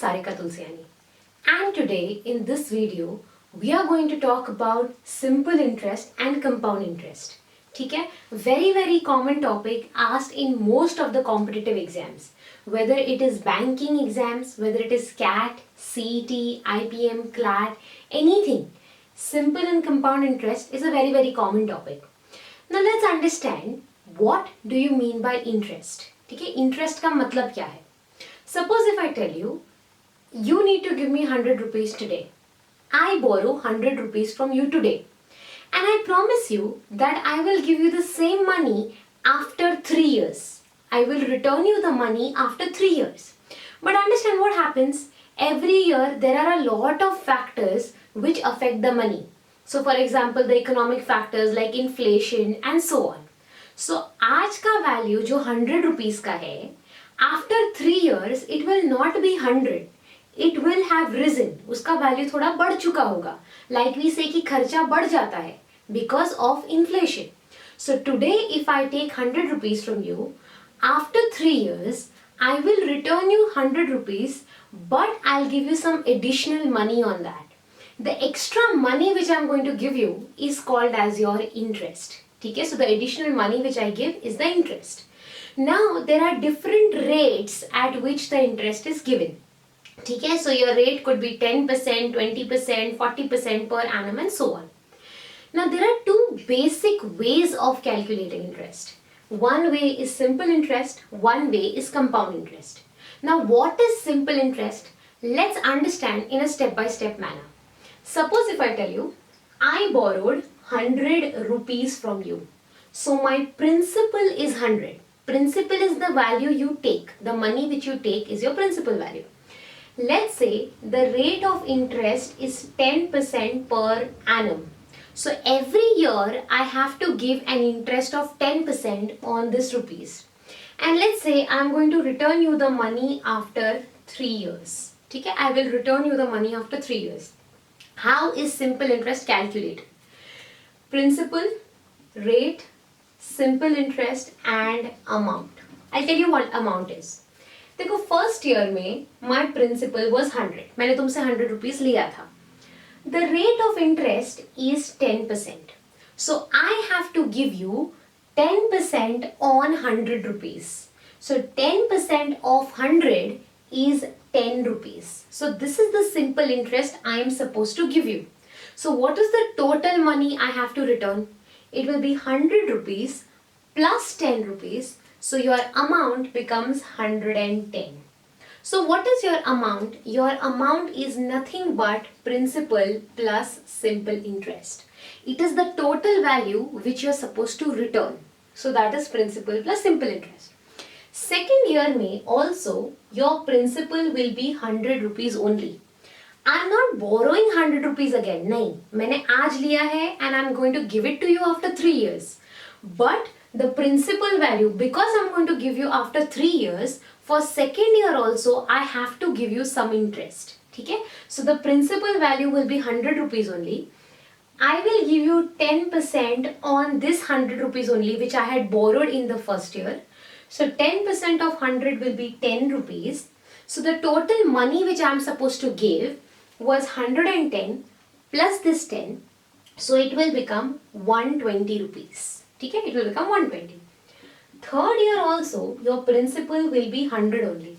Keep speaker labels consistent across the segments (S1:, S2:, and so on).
S1: Sarika Tulsiani, and today in this video we are going to talk about simple interest and compound interest. ठीक है, very common topic asked in most of the competitive exams, whether it is banking exams, whether it is CAT, CET, IPM, CLAT, anything. Simple and compound interest is a very common topic. Now let's understand what do you mean by interest. ठीक है, interest का मतलब क्या है? Suppose if I tell you, you need to give me 100 rupees today. I borrow 100 rupees from you today. And I promise you that I will give you the same money after 3 years. I will return you the money after 3 years. But understand what happens. Every year there are a lot of factors which affect the money. So for example, the economic factors like inflation and so on. So आज का value जो 100 rupees का है, after 3 years it will not be 100. It will have risen. उसका value थोड़ा बढ़ चुका होगा. Like we say कि खर्चा बढ़ जाता है because of inflation. So today if I take 100 rupees from you, after 3 years I will return you 100 rupees, but I'll give you some additional money on that. The extra money which I'm going to give you is called as your interest. ठीक है? So the additional money which I give is the interest. Now there are different rates at which the interest is given. ठीक है? So your rate could be 10%, 20%, 40% per annum and so on. Now there are two basic ways of calculating interest. One way is simple interest, one way is compound interest. Now what is simple interest? Let's understand in a step-by-step manner. Suppose if I tell you, I borrowed 100 rupees from you. So my principal is 100. Principal is the value you take. The money which you take is your principal value. Let's say the rate of interest is 10% per annum. So every year I have to give an interest of 10% on this rupees. And let's say I'm going to return you the money after 3 years. Okay? I will return you the money after 3 years. How is simple interest calculated? Principal, rate, simple interest and amount. I'll tell you what amount is. देखो first year में my principal was 100. मैंने तुमसे 100 rupees लिया था. The rate of interest is 10%. So I have to give you 10% on 100 rupees. So 10% of 100 is 10 rupees. So this is the simple interest I am supposed to give you. So what is the total money I have to return? It will be 100 rupees plus 10 rupees. So your amount becomes 110. So what is your amount? Your amount is nothing but principal plus simple interest. It is the total value which you are supposed to return. So that is principal plus simple interest. Second year may also your principal will be 100 rupees only. I am not borrowing 100 rupees again. नहीं, मैंने आज लिया है and I am going to give it to you after 3 years. But the principal value, because I'm going to give you after 3 years, for second year also I have to give you some interest. ठीक है? So the principal value will be 100 rupees only. I will give you 10% on this 100 rupees only which I had borrowed in the first year. So 10% of 100 will be 10 rupees. So the total money which I am supposed to give was 110 plus this 10. So it will become 120 rupees. ठीक है? It will become 120. Third year also your principal will be 100 only.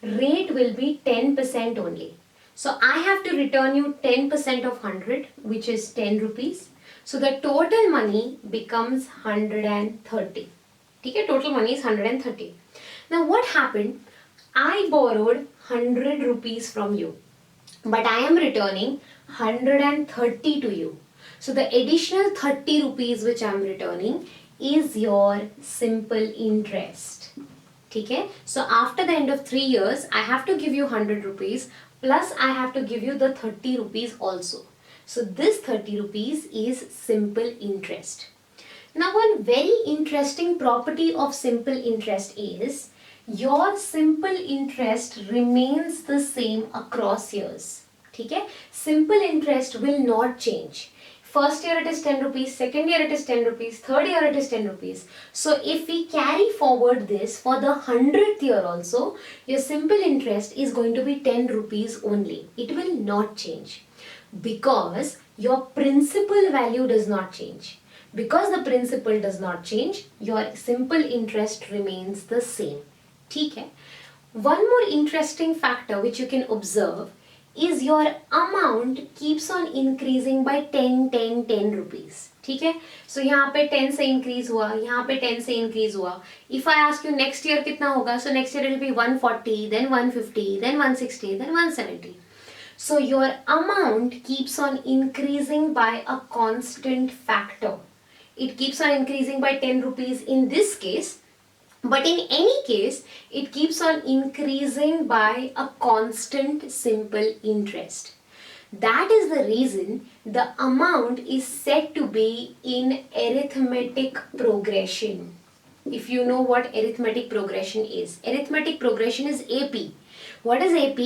S1: Rate will be 10% only. So I have to return you 10% of 100 which is 10 rupees. So the total money becomes 130. ठीक है? Total money is 130. Now what happened? I borrowed 100 rupees from you. But I am returning 130 to you. So the additional 30 rupees which I am returning is your simple interest. ठीक है? So after the end of 3 years, I have to give you 100 rupees plus I have to give you the 30 rupees also. So this 30 rupees is simple interest. Now one very interesting property of simple interest is your simple interest remains the same across years. ठीक है? Simple interest will not change. First year it is 10 rupees, second year it is 10 rupees, third year it is 10 rupees. So if we carry forward this for the 100th year also, your simple interest is going to be 10 rupees only. It will not change because your principal value does not change. Because the principal does not change, your simple interest remains the same. ठीक है? One more interesting factor which you can observe is your amount keeps on increasing by 10 rupees. ठीक है? So यहाँ पे 10 से increase हुआ, यहाँ पे 10 से increase हुआ. If I ask you next year कितना होगा, so next year it will be 140, then 150, then 160, then 170. So your amount keeps on increasing by a constant factor. It keeps on increasing by 10 rupees in this case, but in any case, it keeps on increasing by a constant simple interest. That is the reason the amount is said to be in arithmetic progression. If you know what arithmetic progression is AP. What is AP?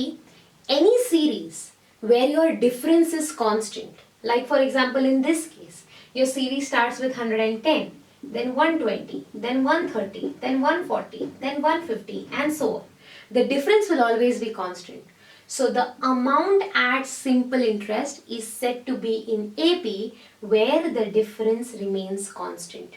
S1: Any series where your difference is constant. Like for example, in this case, your series starts with 110, then 120, then 130, then 140, then 150, and so on. The difference will always be constant. So the amount at simple interest is said to be in AP where the difference remains constant.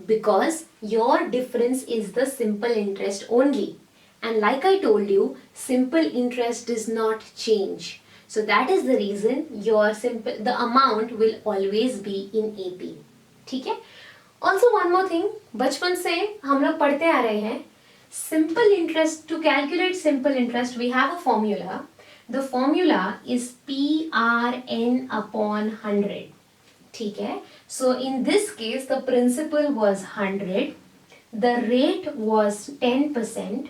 S1: Because your difference is the simple interest only. And like I told you, simple interest does not change. So that is the reason the amount will always be in AP. ठीक है? Also one more thing, बचपन से हम लोग पढ़ते आ रहे हैं, simple interest, to calculate simple interest we have a formula. The formula is PRN upon 100. ठीक है? So in this case the principal was 100, the rate was 10%,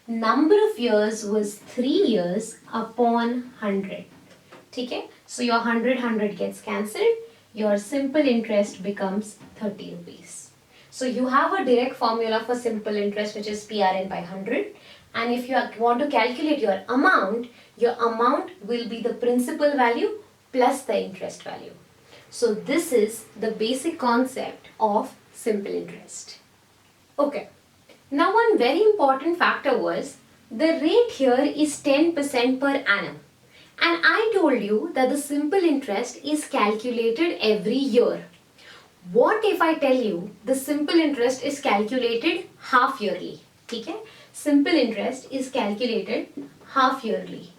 S1: number of years was 3 years upon 100. ठीक है? So your 100 gets cancelled. Your simple interest becomes 30 rupees. So you have a direct formula for simple interest which is PRN by 100. And if you want to calculate your amount will be the principal value plus the interest value. So this is the basic concept of simple interest. Okay. Now one very important factor was the rate here is 10% per annum. And I told you that the simple interest is calculated every year. What if I tell you the simple interest is calculated half yearly? ठीक है? Simple interest is calculated half yearly.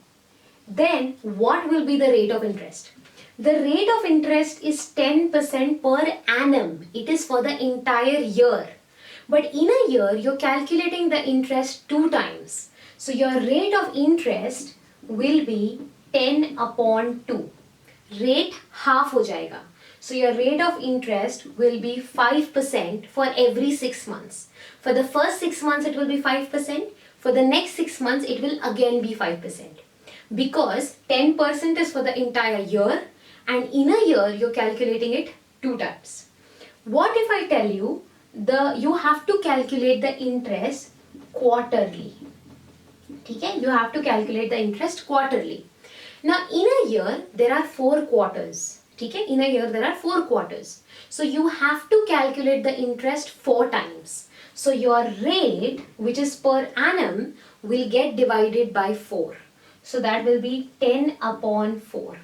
S1: Then what will be the rate of interest? The rate of interest is 10% per annum. It is for the entire year. But in a year, you're calculating the interest 2 times. So your rate of interest will be 10 upon 2. Rate half हो जाएगा. So your rate of interest will be 5% for every 6 months. For the first 6 months it will be 5%. For the next 6 months it will again be 5%. Because 10% is for the entire year and in a year you're calculating it 2 times. What if I tell you you have to calculate the interest quarterly? Okay? You have to calculate the interest quarterly. Now in a year there are 4 quarters. Okay? In a year there are 4 quarters. So you have to calculate the interest 4 times. So your rate, which is per annum, will get divided by 4. So that will be 10 upon 4.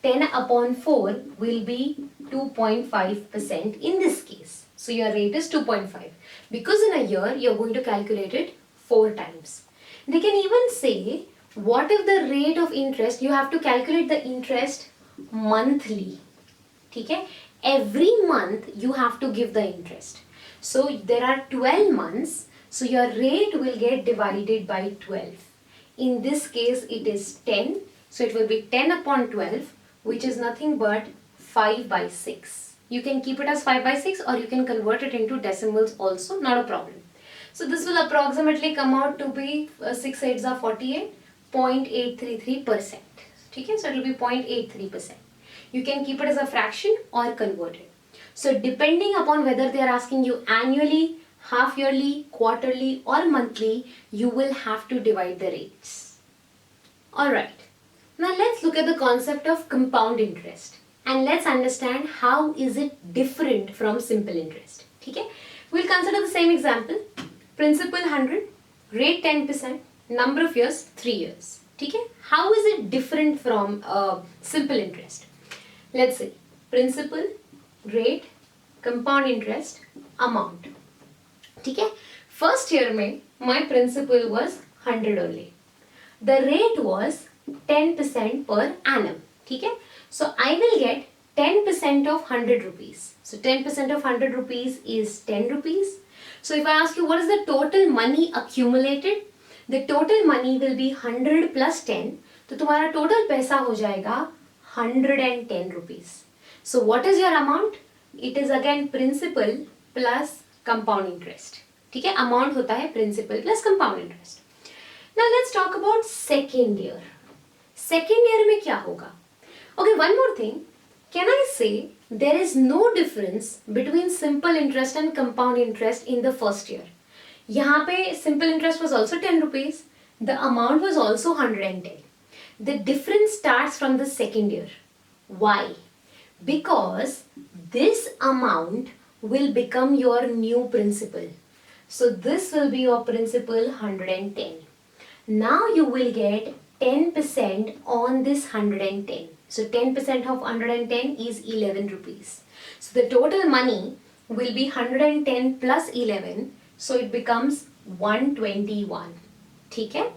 S1: 10 upon 4 will be 2.5% in this case. So your rate is 2.5. Because in a year you're going to calculate it 4 times. They can even say, what if the rate of interest, you have to calculate the interest monthly. Okay? Every month you have to give the interest. So there are 12 months. So your rate will get divided by 12. In this case it is 10. So it will be 10 upon 12, which is nothing but 5 by 6. You can keep it as 5 by 6 or you can convert it into decimals also, not a problem. So this will approximately come out to be 6 8s are 48, 0.833%. Okay? So it will be 0.83%. You can keep it as a fraction or convert it. So depending upon whether they are asking you annually, half yearly, quarterly or monthly, you will have to divide the rates. Alright. Now let's look at the concept of compound interest. and let's understand how is it different from simple interest. Okay? We'll consider the same example. Principal 100, rate 10%, number of years 3 years. Okay? How is it different from simple interest? Let's see. Principal, rate, compound interest, amount. Okay? First year में my principal was 100 only. The rate was 10% per annum. Okay? So I will get 10% of 100 rupees. So 10% of 100 rupees is 10 rupees. So if I ask you what is the total money accumulated, the total money will be 100 plus 10. तो तुम्हारा total पैसा हो जाएगा 110 rupees. So what is your amount? It is again principal plus compound interest. ठीक है? Amount होता है principal plus compound interest. Now let's talk about second year. Second year में क्या होगा? Okay, one more thing. Can I say there is no difference between simple interest and compound interest in the first year? यहाँ पे simple interest was also 10 rupees. The amount was also 110. The difference starts from the second year. Why? Because this amount will become your new principal. So this will be your principal 110. Now you will get 10% on this 110. So 10% of 110 is 11 rupees. So the total money will be 110 plus 11. So it becomes 121. ठीक है?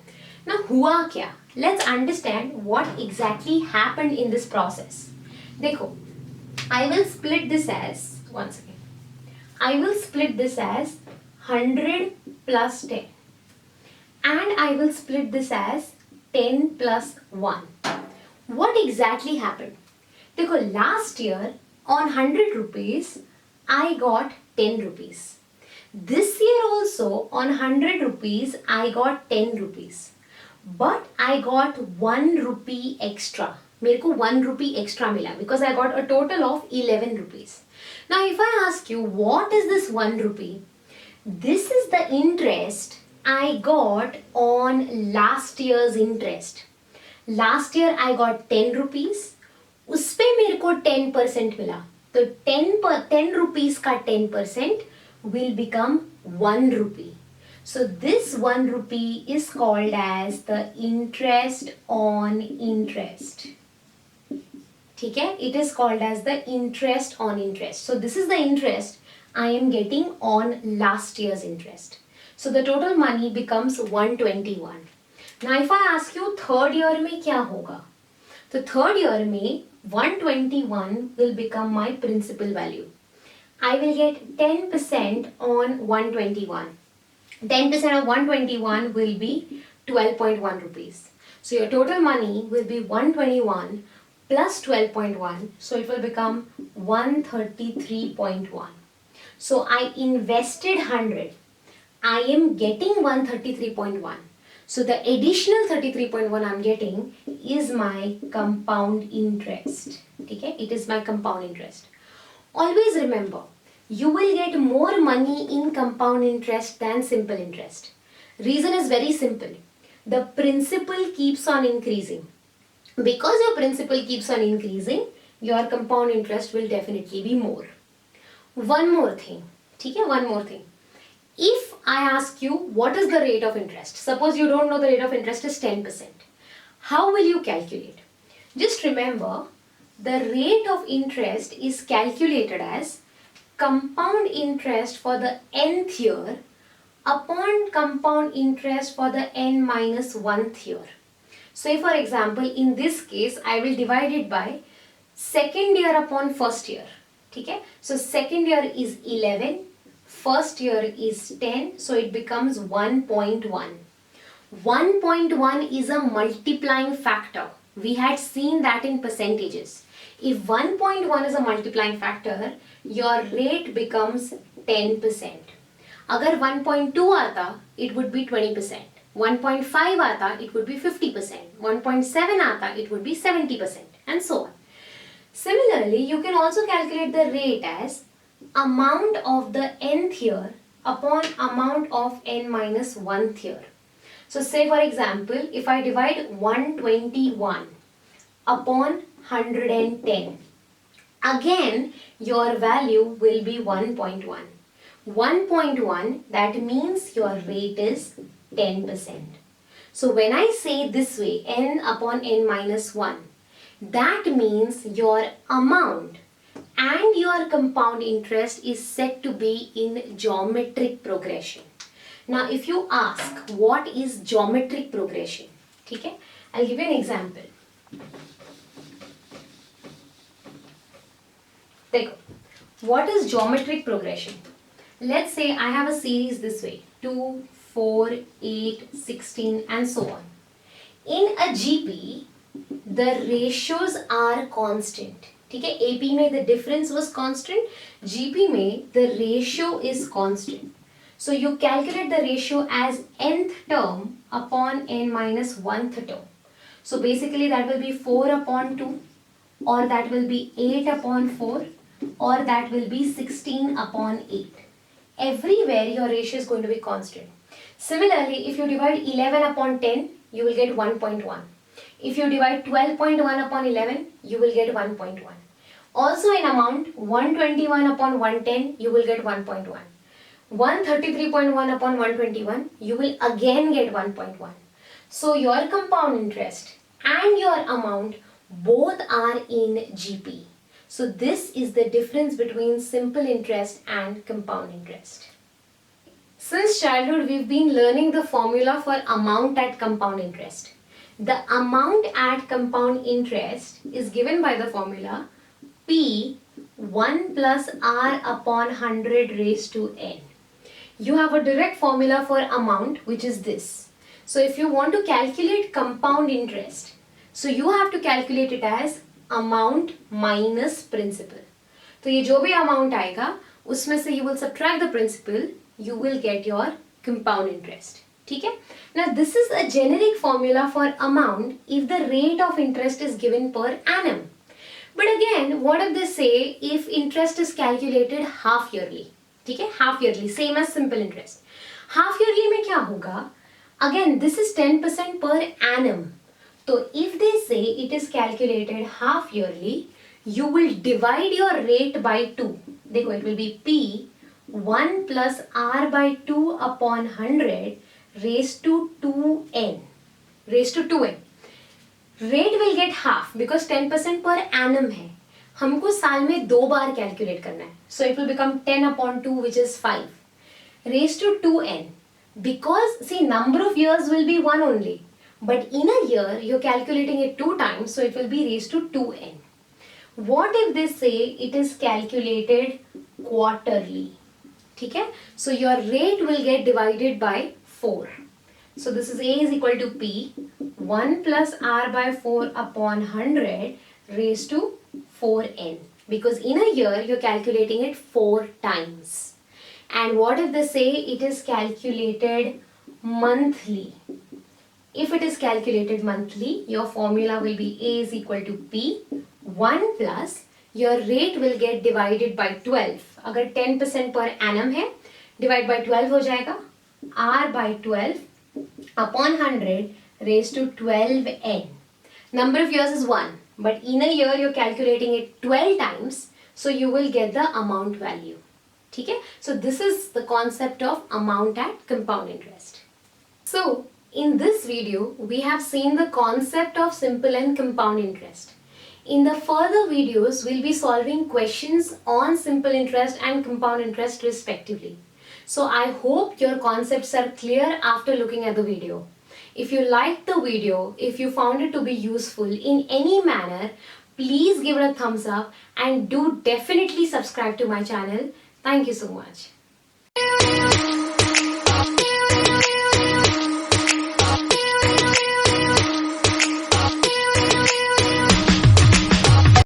S1: Now हुआ क्या? Let's understand what exactly happened in this process. देखो, I will split this as, once again, I will split this as 100 plus 10. And I will split this as 10 plus 1. What exactly happened? देखो, last year on 100 rupees, I got 10 rupees. This year also on 100 rupees, I got 10 rupees. But I got 1 rupee extra. मेरे को 1 rupee extra मिला because I got a total of 11 rupees. Now if I ask you what is this 1 rupee? This is the interest I got on last year's interest. Last year I got 10 rupees. उस पे मेरे को 10% मिला. तो 10 rupees का 10% will become 1 rupee. So this 1 rupee is called as the interest on interest. ठीक है? It is called as the interest on interest. So this is the interest I am getting on last year's interest. So the total money becomes 121. Now if I ask you third year में क्या होगा? तो third year में 121 will become my principal value. I will get 10% on 121. 10% of 121 will be 12.1 rupees. So your total money will be 121 plus 12.1. So it will become 133.1. So I invested 100. I am getting 133.1. So the additional 33.1 I'm getting is my compound interest. Okay? It is my compound interest. Always remember, you will get more money in compound interest than simple interest. Reason is very simple. The principal keeps on increasing. Because your principal keeps on increasing, your compound interest will definitely be more. One more thing. Okay? One more thing. If I ask you what is the rate of interest, suppose you don't know the rate of interest is 10%. How will you calculate? Just remember, the rate of interest is calculated as compound interest for the nth year upon compound interest for the n minus 1th year. So for example, in this case, I will divide it by second year upon first year. Okay? So second year is 11. First year is 10, so it becomes 1.1. 1.1 is a multiplying factor. We had seen that in percentages. If 1.1 is a multiplying factor, your rate becomes 10%. अगर 1.2 आता, it would be 20%. 1.5 आता, it would be 50%. 1.7 आता, it would be 70%, and so on. Similarly, you can also calculate the rate as amount of the nth year upon amount of n minus 1th year. So say for example, if I divide 121 upon 110, Again, your value will be 1.1. 1.1, that means your rate is 10%. So when I say this way, n upon n minus 1, that means your amount and your compound interest is said to be in geometric progression. Now if you ask what is geometric progression, okay? I'll give you an example. Dekho, what is geometric progression? Let's say I have a series this way, 2, 4, 8, 16 and so on. In a GP, the ratios are constant. ठीक है, AP में the difference was constant, GP में the ratio is constant. So you calculate the ratio as nth term upon n minus 1th term. So basically that will be 4 upon 2, or that will be 8 upon 4, or that will be 16 upon 8. Everywhere your ratio is going to be constant. Similarly, if you divide 11 upon 10, you will get 1.1. If you divide 12.1 upon 11, you will get 1.1. Also in amount, 121 upon 110, you will get 1.1. 133.1 upon 121, you will again get 1.1. So your compound interest and your amount both are in GP. So this is the difference between simple interest and compound interest. Since childhood, we've been learning the formula for amount at compound interest. The amount at compound interest is given by the formula P 1 plus R upon 100 raised to n. You have a direct formula for amount, which is this. So if you want to calculate compound interest, so you have to calculate it as amount minus principal. तो ये जो भी amount आएगा, उसमें से you will subtract the principal, you will get your compound interest. ठीक है? Now this is a generic formula for amount if the rate of interest is given per annum. But again, what if they say if interest is calculated half yearly? ठीक है? Half yearly, same as simple interest. Half yearly में क्या होगा? Again, this is 10% per annum. So if they say it is calculated half yearly, you will divide your rate by 2. देखो, it will be P 1 plus R by 2 upon 100 raised to 2n. Raised to 2n. Rate will get half because 10% per annum है. हमको साल में 2 बार calculate करना है. So it will become 10 upon 2, which is 5. Raised to 2n. Because see, number of years will be 1 only. But in a year, you're calculating it 2 times, so it will be raised to 2n. What if they say it is calculated quarterly? ठीक है? So your rate will get divided by 4. So this is A is equal to P 1 plus R by 4 upon 100 raised to 4n. Because in a year, you're calculating it 4 times. And what if they say it is calculated monthly? If it is calculated monthly, your formula will be A is equal to P 1 plus your rate will get divided by 12. अगर 10% per annum है, divide by 12 हो जाएगा. R by 12 upon 100 raised to 12n. Number of years is 1, but in a year you're calculating it 12 times, so you will get the amount value. ठीक है? So this is the concept of amount at compound interest. So in this video, we have seen the concept of simple and compound interest. In the further videos, we'll be solving questions on simple interest and compound interest respectively. So I hope your concepts are clear after looking at the video. If you liked the video, if you found it to be useful in any manner, please give it a thumbs up and do definitely subscribe to my channel. Thank you so much.